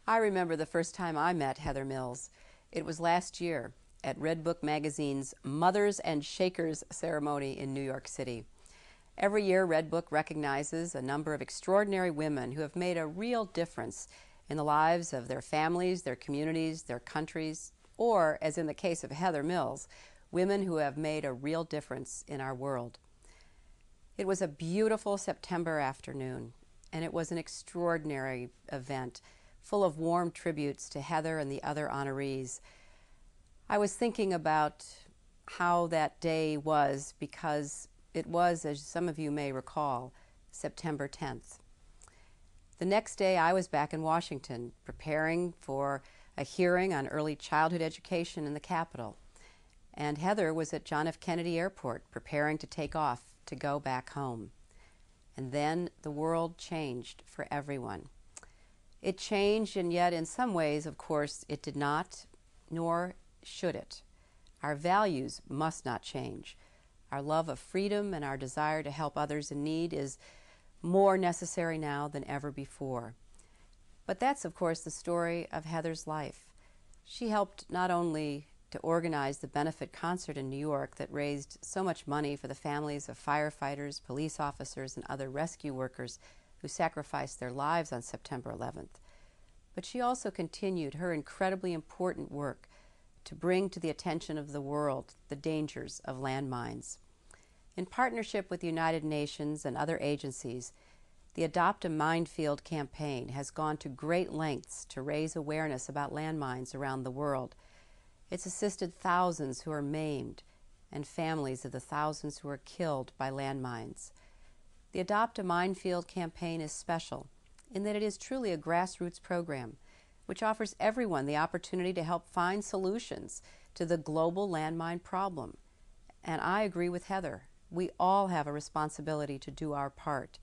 I remember the first time I met Heather Mills. It was last year at Red Book Magazine's Mothers and Shakers ceremony in New York City. Every year, Red Book recognizes a number of extraordinary women who have made a real difference in the lives of their families, their communities, their countries, or, as in the case of Heather Mills, women who have made a real difference in our world. It was a beautiful September afternoon, and it was an extraordinary event, full of warm tributes to Heather and the other honorees. I was thinking about how that day was because it was, as some of you may recall, September 10th. The next day I was back in Washington preparing for a hearing on early childhood education in the Capitol. And Heather was at John F. Kennedy Airport preparing to take off to go back home. And then the world changed for everyone. It changed, and yet in some ways, of course, it did not, nor should it. Our values must not change. Our love of freedom and our desire to help others in need is more necessary now than ever before. But that's, of course, the story of Heather's life. She helped not only to organize the benefit concert in New York that raised so much money for the families of firefighters, police officers, and other rescue workers who sacrificed their lives on September 11th. But she also continued her incredibly important work to bring to the attention of the world the dangers of landmines. In partnership with the United Nations and other agencies, the Adopt a Minefield campaign has gone to great lengths to raise awareness about landmines around the world. It's assisted thousands who are maimed and families of the thousands who are killed by landmines. The Adopt a Minefield campaign is special in that it is truly a grassroots program which offers everyone the opportunity to help find solutions to the global landmine problem. And I agree with Heather. We all have a responsibility to do our part.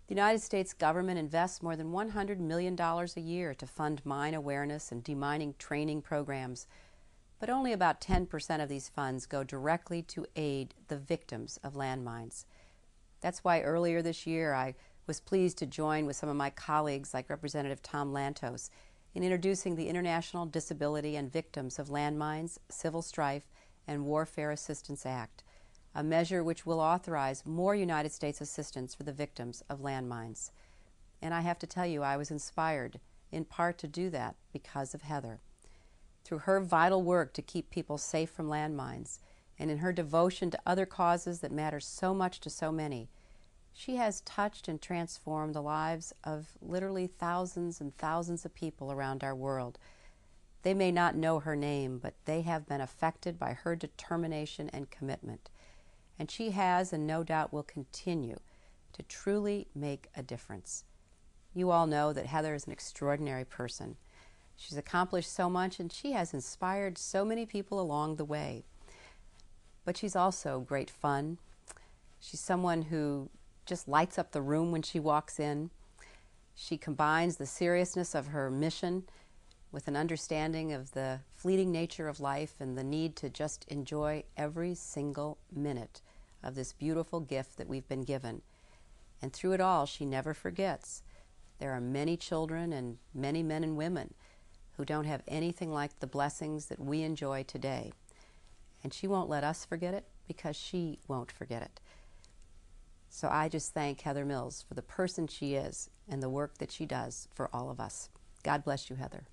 The United States government invests more than $100 million a year to fund mine awareness and demining training programs, but only about 10% of these funds go directly to aid the victims of landmines. That's why earlier this year I was pleased to join with some of my colleagues like Representative Tom Lantos in introducing the International Disability and Victims of Landmines, Civil Strife, and Warfare Assistance Act, a measure which will authorize more United States assistance for the victims of landmines. And I have to tell you, I was inspired in part to do that because of Heather. Through her vital work to keep people safe from landmines, and in her devotion to other causes that matter so much to so many, she has touched and transformed the lives of literally thousands and thousands of people around our world. They may not know her name, but they have been affected by her determination and commitment. And she has, and no doubt will continue, to truly make a difference. You all know that Heather is an extraordinary person. She's accomplished so much, and she has inspired so many people along the way. But she's also great fun. She's someone who just lights up the room when she walks in. She combines the seriousness of her mission with an understanding of the fleeting nature of life and the need to just enjoy every single minute of this beautiful gift that we've been given. And through it all, she never forgets. There are many children and many men and women who don't have anything like the blessings that we enjoy today. And she won't let us forget it because she won't forget it. So I just thank Heather Mills for the person she is and the work that she does for all of us. God bless you, Heather.